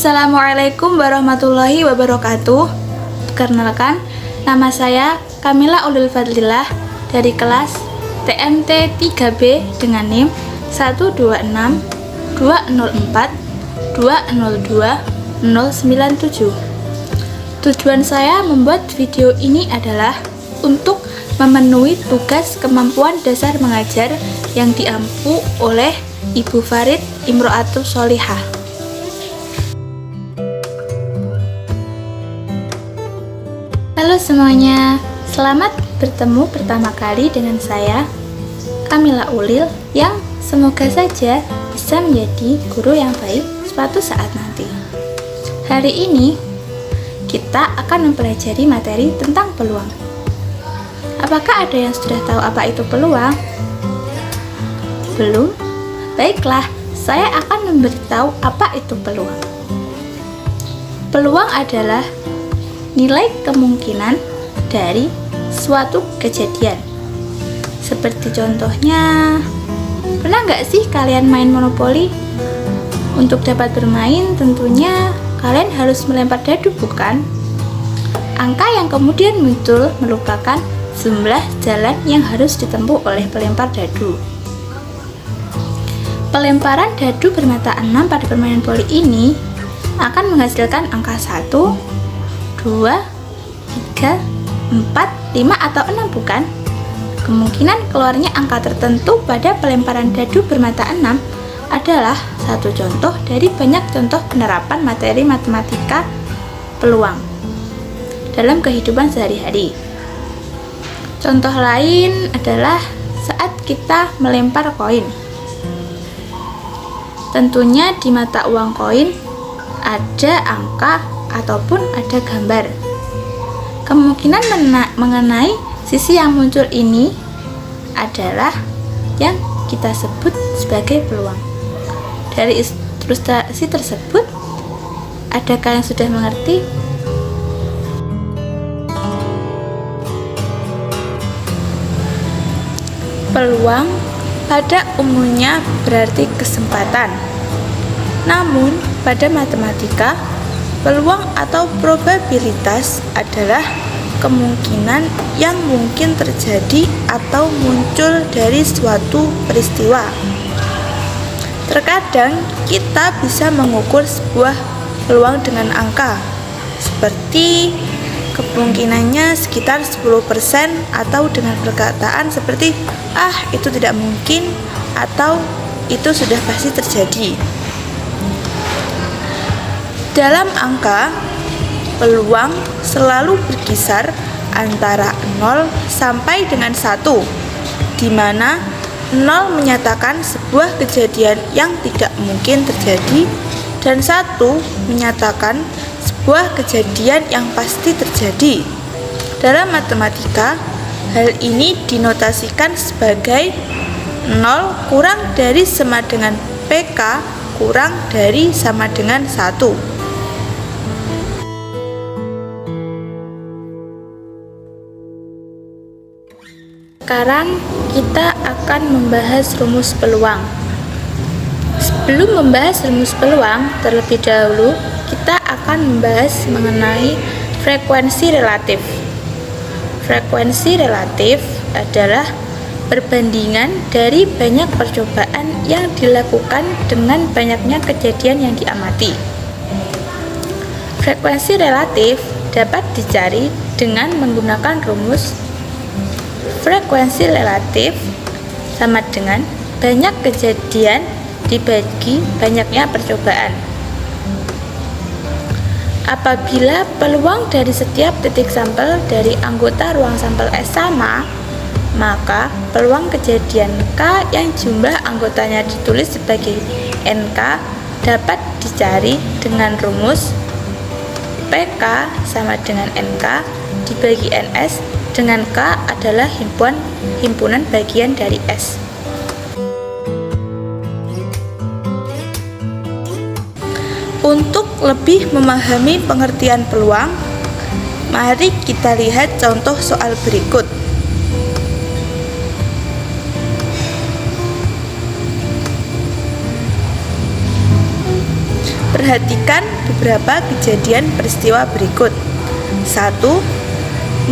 Assalamualaikum warahmatullahi wabarakatuh. Perkenalkan, nama saya Kamila Ulul Fadlilah dari kelas TMT 3B dengan NIM 12620420297. Tujuan saya membuat video ini adalah untuk memenuhi tugas kemampuan dasar mengajar yang diampu oleh Ibu Farid Imro'atus Sholihah. Halo semuanya, selamat bertemu pertama kali dengan saya, Kamila Ulil, yang semoga saja bisa menjadi guru yang baik suatu saat nanti. Hari ini, kita akan mempelajari materi tentang peluang. Apakah ada yang sudah tahu apa itu peluang? Belum? Baiklah, saya akan memberitahu apa itu peluang. Peluang adalah nilai kemungkinan dari suatu kejadian. Seperti contohnya, pernah nggak sih kalian main monopoli? Untuk dapat bermain tentunya kalian harus melempar dadu, bukan? Angka yang kemudian muncul merupakan jumlah jalan yang harus ditempuh oleh pelempar dadu. Pelemparan dadu bermata 6 pada permainan poli ini akan menghasilkan angka 1, 2, 3, 4, 5, atau 6, bukan? Kemungkinan keluarnya angka tertentu pada pelemparan dadu bermata 6 adalah satu contoh dari banyak contoh penerapan materi matematika peluang dalam kehidupan sehari-hari. Contoh lain adalah saat kita melempar koin. Tentunya di mata uang koin ada angka ataupun ada gambar. Kemungkinan mengenai sisi yang muncul ini adalah yang kita sebut sebagai peluang. Dari ilustrasi tersebut, adakah yang sudah mengerti? Peluang pada umumnya berarti kesempatan. Namun, pada matematika, peluang atau probabilitas adalah kemungkinan yang mungkin terjadi atau muncul dari suatu peristiwa. Terkadang kita bisa mengukur sebuah peluang dengan angka, seperti kemungkinannya sekitar 10% atau dengan perkataan seperti itu tidak mungkin atau itu sudah pasti terjadi. Dalam angka, peluang selalu berkisar antara 0 sampai dengan 1, di mana 0 menyatakan sebuah kejadian yang tidak mungkin terjadi dan 1 menyatakan sebuah kejadian yang pasti terjadi. Dalam matematika, hal ini dinotasikan sebagai 0 kurang dari sama dengan PK kurang dari sama dengan 1. Sekarang kita akan membahas rumus peluang. Sebelum membahas rumus peluang, terlebih dahulu kita akan membahas mengenai frekuensi relatif. Frekuensi relatif adalah perbandingan dari banyak percobaan yang dilakukan dengan banyaknya kejadian yang diamati. Frekuensi relatif dapat dicari dengan menggunakan rumus frekuensi relatif sama dengan banyak kejadian dibagi banyaknya percobaan. Apabila peluang dari setiap titik sampel dari anggota ruang sampel S sama, maka peluang kejadian K yang jumlah anggotanya ditulis sebagai NK dapat dicari dengan rumus PK sama dengan NK dibagi NS, dengan K adalah himpunan bagian dari S. Untuk lebih memahami pengertian peluang, mari kita lihat contoh soal berikut. Perhatikan beberapa kejadian peristiwa berikut. 1.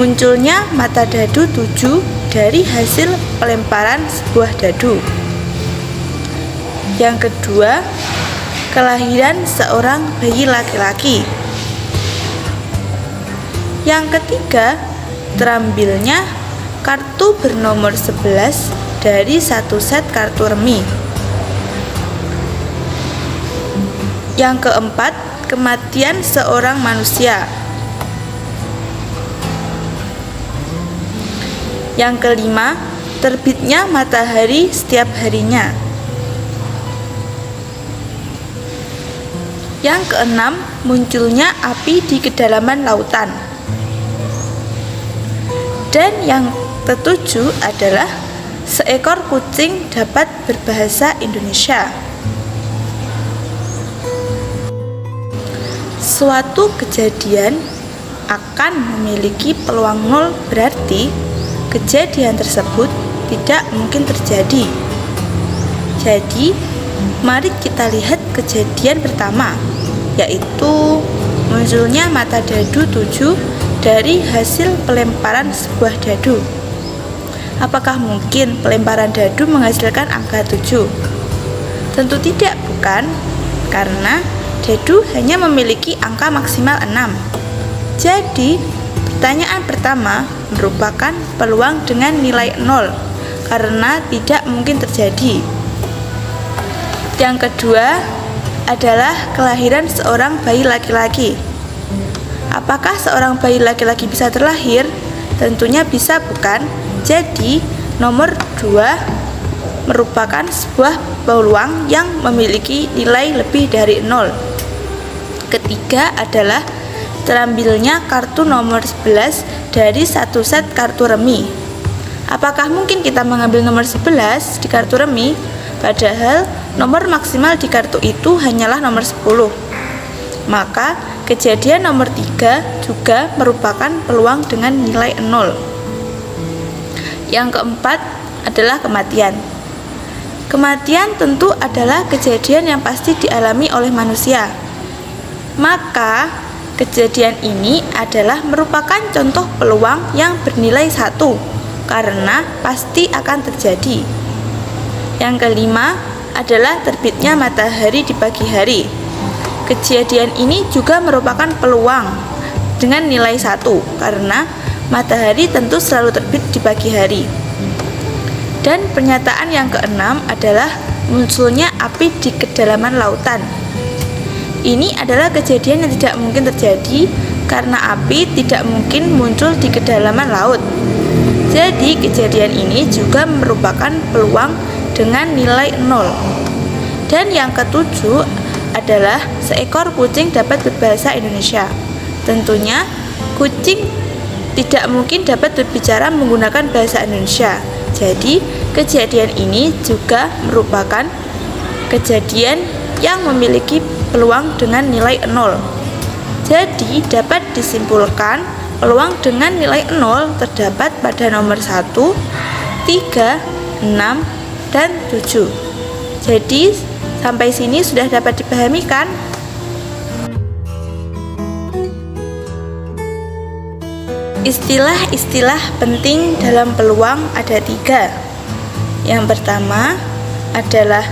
Munculnya mata dadu 7 dari hasil pelemparan sebuah dadu. Yang kedua, kelahiran seorang bayi laki-laki. Yang ketiga, terambilnya kartu bernomor 11 dari satu set kartu remi. Yang keempat, kematian seorang manusia. Yang kelima, terbitnya matahari setiap harinya. Yang keenam, munculnya api di kedalaman lautan. Dan yang ketujuh adalah seekor kucing dapat berbahasa Indonesia. Suatu kejadian akan memiliki peluang 0, berarti kejadian tersebut tidak mungkin terjadi. Jadi, mari kita lihat kejadian pertama, yaitu munculnya mata dadu 7 dari hasil pelemparan sebuah dadu. Apakah mungkin pelemparan dadu menghasilkan angka 7? Tentu tidak, bukan? Karena dadu hanya memiliki angka maksimal 6. Jadi, pertanyaan pertama merupakan peluang dengan nilai 0 karena tidak mungkin terjadi. Yang kedua adalah kelahiran seorang bayi laki-laki. Apakah seorang bayi laki-laki bisa terlahir? Tentunya bisa, bukan? Jadi, nomor 2 merupakan sebuah peluang yang memiliki nilai lebih dari 0. Ketiga adalah terambilnya kartu nomor 11 dari satu set kartu remi. Apakah mungkin kita mengambil nomor 11 di kartu remi? Padahal nomor maksimal di kartu itu hanyalah nomor 10. Maka kejadian nomor 3 juga merupakan peluang dengan nilai 0. Yang keempat adalah kematian. Kematian tentu adalah kejadian yang pasti dialami oleh manusia. Maka kejadian ini adalah merupakan contoh peluang yang bernilai 1 karena pasti akan terjadi. Yang kelima adalah terbitnya matahari di pagi hari. Kejadian ini juga merupakan peluang dengan nilai 1 karena matahari tentu selalu terbit di pagi hari. Dan pernyataan yang keenam adalah munculnya api di kedalaman lautan. Ini adalah kejadian yang tidak mungkin terjadi karena api tidak mungkin muncul di kedalaman laut. Jadi kejadian ini juga merupakan peluang dengan nilai 0. Dan yang ketujuh adalah seekor kucing dapat berbahasa Indonesia. Tentunya kucing tidak mungkin dapat berbicara menggunakan bahasa Indonesia. Jadi kejadian ini juga merupakan kejadian yang memiliki peluang dengan nilai 0. Jadi dapat disimpulkan peluang dengan nilai 0 terdapat pada nomor 1, 3, 6, dan 7. Jadi sampai sini sudah dapat dipahami kan? Istilah-istilah penting dalam peluang ada 3. Yang pertama adalah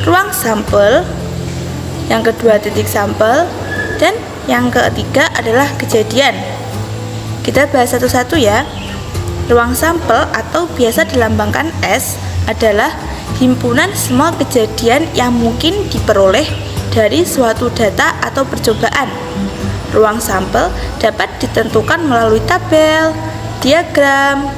ruang sampel, yang kedua titik sampel, dan yang ketiga adalah kejadian. Kita bahas satu-satu ya. Ruang sampel atau biasa dilambangkan S adalah himpunan semua kejadian yang mungkin diperoleh dari suatu data atau percobaan. Ruang sampel dapat ditentukan melalui tabel, diagram,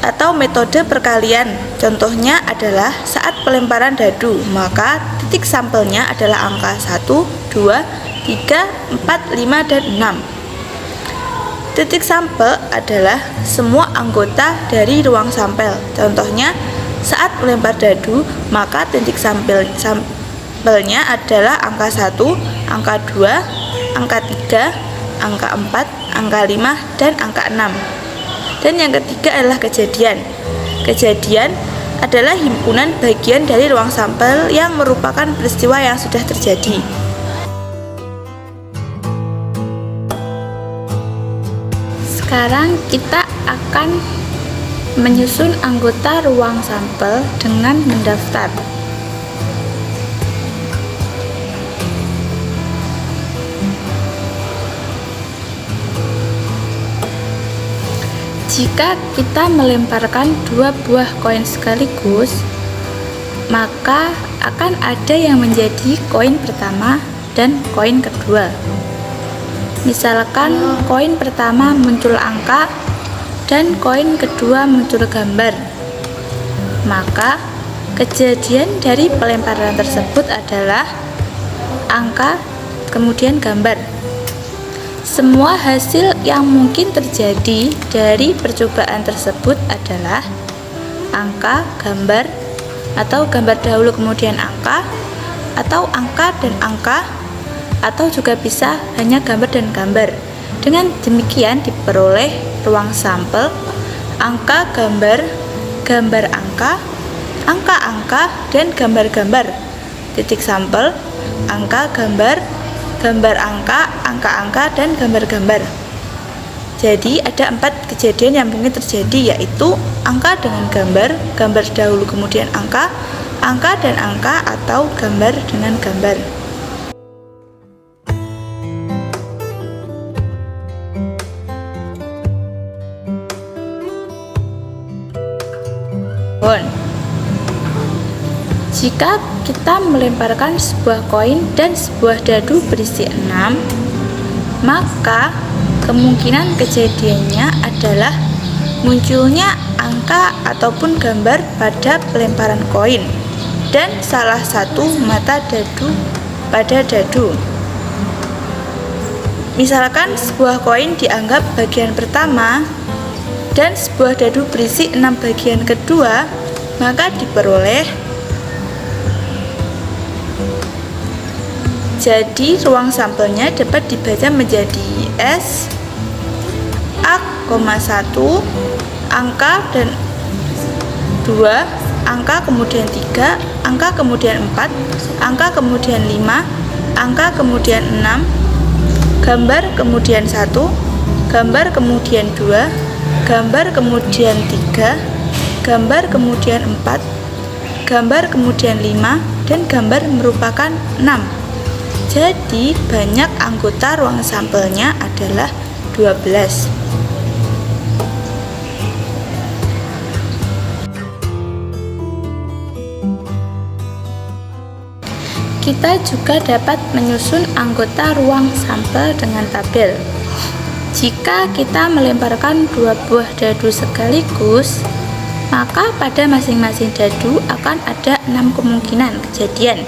atau metode perkalian. Contohnya adalah saat pelemparan dadu, maka titik sampelnya adalah angka 1, 2, 3, 4, 5, dan 6. Titik sampel adalah semua anggota dari ruang sampel. Contohnya, saat melempar dadu, maka titik sampelnya adalah angka 1, angka 2, angka 3, angka 4, angka 5, dan angka 6. Dan yang ketiga adalah kejadian. Kejadian adalah himpunan bagian dari ruang sampel yang merupakan peristiwa yang sudah terjadi. Sekarang kita akan menyusun anggota ruang sampel dengan mendaftar. Jika kita melemparkan 2 buah koin sekaligus, maka akan ada yang menjadi koin pertama dan koin kedua. Misalkan koin pertama muncul angka dan koin kedua muncul gambar, maka kejadian dari pelemparan tersebut adalah angka kemudian gambar. Semua hasil yang mungkin terjadi dari percobaan tersebut adalah angka, gambar, atau gambar dahulu kemudian angka, atau angka dan angka, atau juga bisa hanya gambar dan gambar. Dengan demikian diperoleh ruang sampel angka gambar, gambar angka, angka-angka, dan gambar-gambar. Titik sampel angka gambar, gambar angka, angka-angka, dan gambar-gambar. Jadi ada 4 kejadian yang mungkin terjadi, yaitu angka dengan gambar, gambar dahulu kemudian angka, angka dan angka, atau gambar dengan gambar. Jika kita melemparkan sebuah koin dan sebuah dadu berisi 6, maka kemungkinan kejadiannya adalah munculnya angka ataupun gambar pada pelemparan koin dan salah satu mata dadu pada dadu. Misalkan sebuah koin dianggap bagian pertama dan sebuah dadu berisi 6 bagian kedua, maka diperoleh. Jadi ruang sampelnya dapat dibaca menjadi S A,1 angka dan 2, angka kemudian 3, angka kemudian 4, angka kemudian 5, angka kemudian 6, gambar kemudian 1, gambar kemudian 2, gambar kemudian 3, gambar kemudian 4, gambar kemudian 5, dan gambar merupakan 6. Jadi banyak anggota ruang sampelnya adalah 12. Kita juga dapat menyusun anggota ruang sampel dengan tabel. Jika kita melemparkan 2 buah dadu sekaligus, maka pada masing-masing dadu akan ada 6 kemungkinan kejadian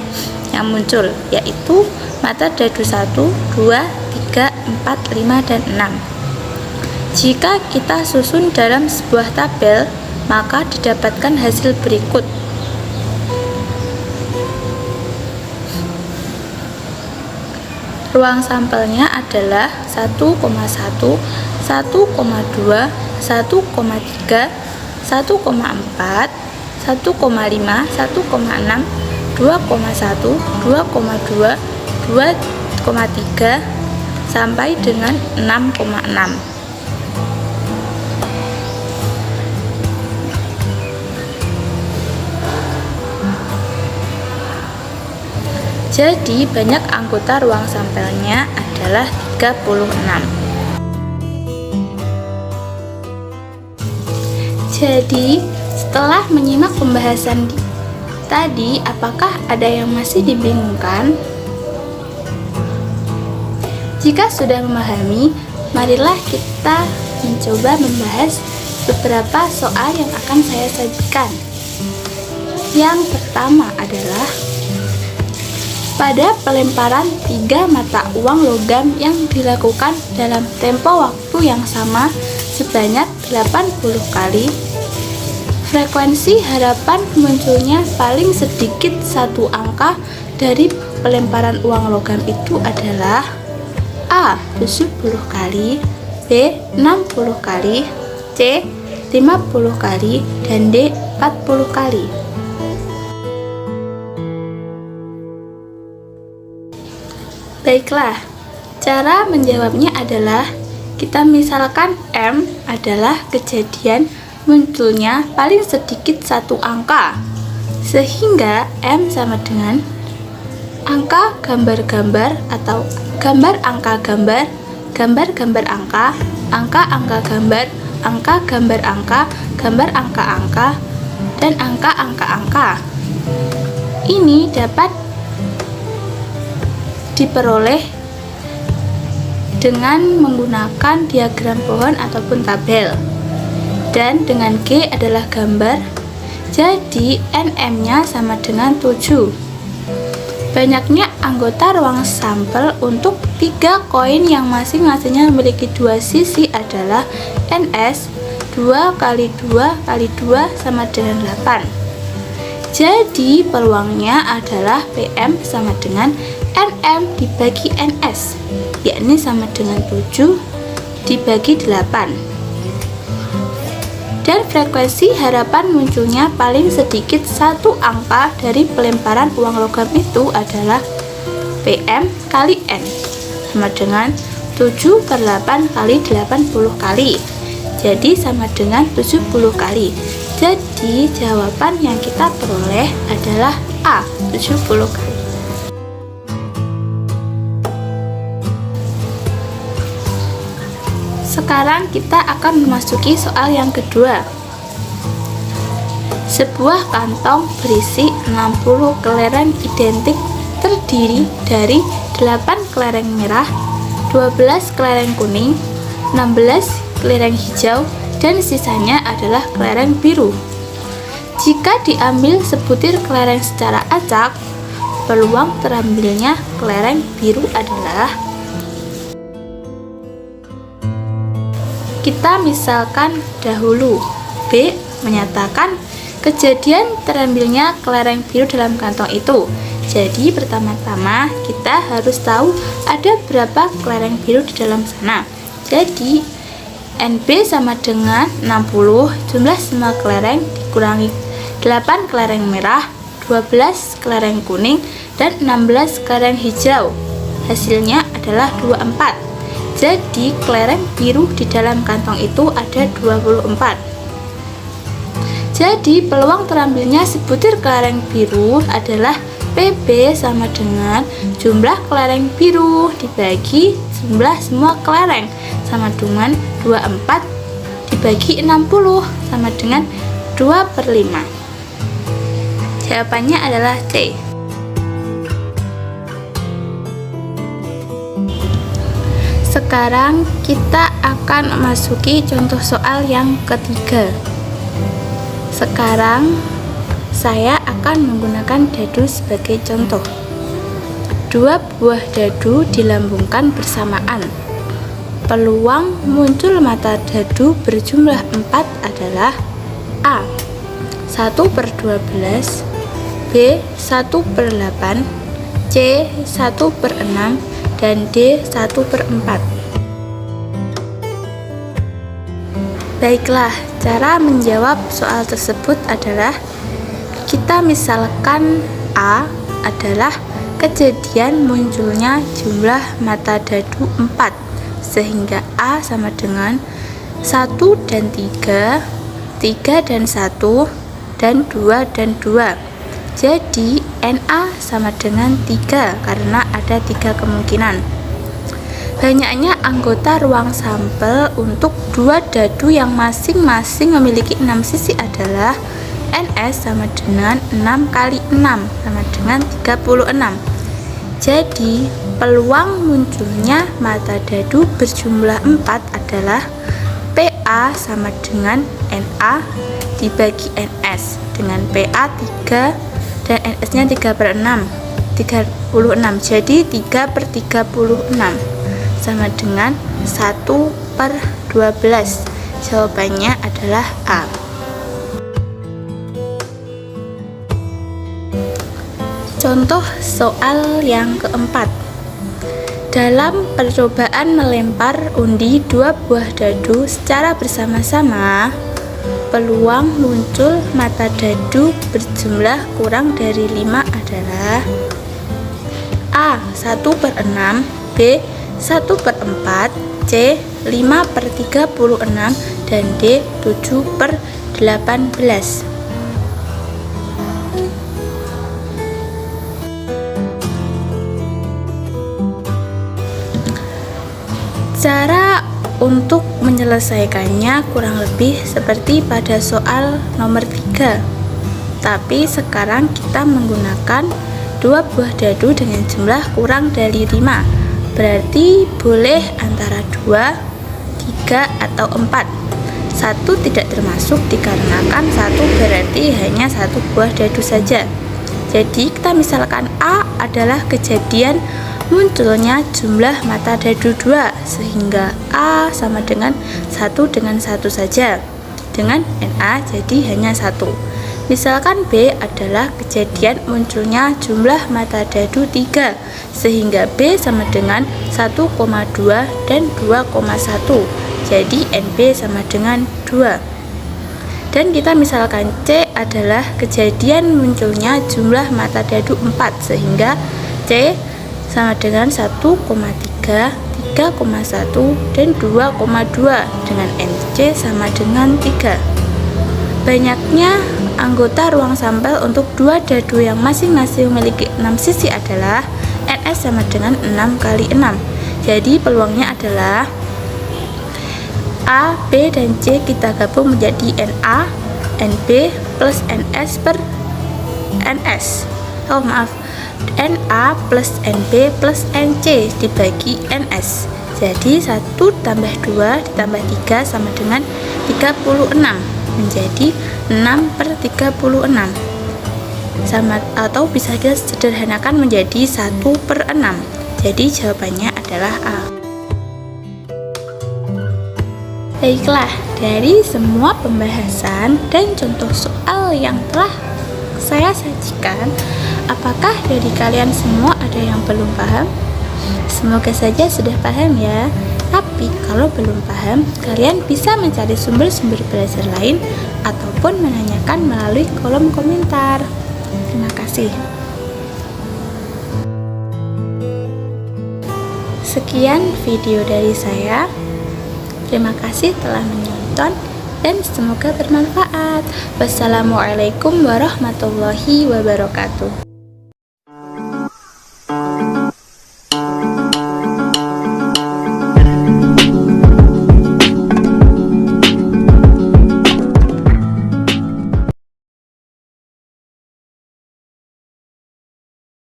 yang muncul, yaitu mata dadu 1, 2, 3, 4, 5, dan 6. Jika kita susun dalam sebuah tabel, maka didapatkan hasil berikut. Ruang sampelnya adalah 1,1, 1,2, 1,3, 1,4, 1,5, 1,6, 2,1, 2,2, 2,3 sampai dengan 6,6. Jadi banyak anggota ruang sampelnya adalah 36. Jadi setelah menyimak pembahasan tadi, apakah ada yang masih dibingungkan? Jika sudah memahami, marilah kita mencoba membahas beberapa soal yang akan saya sajikan. Yang pertama adalah pada pelemparan 3 mata uang logam yang dilakukan dalam tempo waktu yang sama sebanyak 80 kali, frekuensi harapan munculnya paling sedikit 1 angka dari pelemparan uang logam itu adalah A. 70 kali, B. 60 kali, C. 50 kali dan D 40 kali. Baiklah, cara menjawabnya adalah kita misalkan M adalah kejadian munculnya paling sedikit satu angka, sehingga M sama dengan angka gambar-gambar atau gambar angka gambar, gambar-gambar angka, angka-angka gambar, angka gambar angka, gambar angka-angka, dan angka-angka-angka. Ini dapat diperoleh dengan menggunakan diagram pohon ataupun tabel. Dan dengan G adalah gambar, jadi NM-nya sama dengan 7. Banyaknya anggota ruang sampel untuk 3 koin yang masing-masingnya memiliki 2 sisi adalah NS 2 kali 2 kali 2 sama dengan 8. Jadi peluangnya adalah PM sama dengan NM dibagi NS, yakni sama dengan 7 dibagi 8. Dan frekuensi harapan munculnya paling sedikit satu angka dari pelemparan uang logam itu adalah PM kali N, sama dengan 7/8 kali 80 kali, jadi sama dengan 70 kali. Jadi jawaban yang kita peroleh adalah A, 70 kali. Sekarang kita akan memasuki soal yang kedua. Sebuah kantong berisi 60 kelereng identik terdiri dari 8 kelereng merah, 12 kelereng kuning, 16 kelereng hijau, dan sisanya adalah kelereng biru. Jika diambil sebutir kelereng secara acak, peluang terambilnya kelereng biru adalah, kita misalkan dahulu. B menyatakan kejadian terambilnya kelereng biru dalam kantong itu. Jadi pertama-tama kita harus tahu ada berapa kelereng biru di dalam sana. Jadi NB sama dengan 60 jumlah semua kelereng dikurangi 8 kelereng merah, 12 kelereng kuning, dan 16 kelereng hijau. Hasilnya adalah 24. Jadi kelereng biru di dalam kantong itu ada 24. Jadi peluang terambilnya sebutir kelereng biru adalah PB sama dengan jumlah kelereng biru dibagi jumlah semua kelereng, sama dengan 24 dibagi 60 sama dengan 2/5. Jawabannya adalah C. Sekarang kita akan memasuki contoh soal yang ketiga. Sekarang saya akan menggunakan dadu sebagai contoh. 2 buah dadu dilambungkan bersamaan. Peluang muncul mata dadu berjumlah 4 adalah A. 1/12, B. 1/8, C. 1/6, dan D 1/4. Baiklah, cara menjawab soal tersebut adalah kita misalkan A adalah kejadian munculnya jumlah mata dadu 4, sehingga A sama dengan 1 dan 3, 3 dan 1, dan 2 dan 2. Jadi NA sama dengan 3 karena ada 3 kemungkinan. Banyaknya anggota ruang sampel untuk 2 dadu yang masing-masing memiliki 6 sisi adalah NS sama dengan 6 kali 6 sama dengan 36. Jadi peluang munculnya mata dadu berjumlah 4 adalah PA sama dengan NA dibagi NS, dengan PA 3 dan NS-nya 3/6, 36. Jadi 3/36 sama dengan 1/12. Jawabannya adalah A. Contoh soal yang keempat. Dalam percobaan melempar undi 2 buah dadu secara bersama-sama, peluang muncul mata dadu berjumlah kurang dari 5 adalah A. 1/6, B. 1/4, C. 5/36, dan D. 7/18. Cara untuk menyelesaikannya kurang lebih seperti pada soal nomor 3. Tapi sekarang kita menggunakan 2 buah dadu dengan jumlah kurang dari 5. Berarti boleh antara 2, 3, atau 4. 1 tidak termasuk dikarenakan 1 berarti hanya 1 buah dadu saja. Jadi kita misalkan A adalah kejadian munculnya jumlah mata dadu 2, sehingga A sama dengan 1 dengan 1 saja. Dengan NA jadi hanya 1. Misalkan B adalah kejadian munculnya jumlah mata dadu 3, sehingga B sama dengan 1,2 dan 2,1. Jadi NB sama dengan 2. Dan kita misalkan C adalah kejadian munculnya jumlah mata dadu 4, sehingga C sama dengan 1,3, 3,1, dan 2,2, dengan NC sama dengan 3. Banyaknya anggota ruang sampel untuk 2 dadu yang masing-masing memiliki 6 sisi adalah NS sama dengan 6 kali 6. Jadi peluangnya adalah A, B, dan C kita gabung menjadi NA, NB plus NS per NS. NA plus NB plus NC dibagi NS. Jadi 1 tambah 2 ditambah 3 sama dengan 36, menjadi 6/36. Sama, atau bisa kita sederhanakan menjadi 1/6. Jadi jawabannya adalah A. Baiklah, dari semua pembahasan dan contoh soal yang telah saya sajikan, apakah dari kalian semua ada yang belum paham? Semoga saja sudah paham ya. Tapi kalau belum paham, kalian bisa mencari sumber-sumber belajar lain ataupun menanyakan melalui kolom komentar. Terima kasih. Sekian video dari saya. Terima kasih telah menonton dan semoga bermanfaat. Wassalamualaikum warahmatullahi wabarakatuh.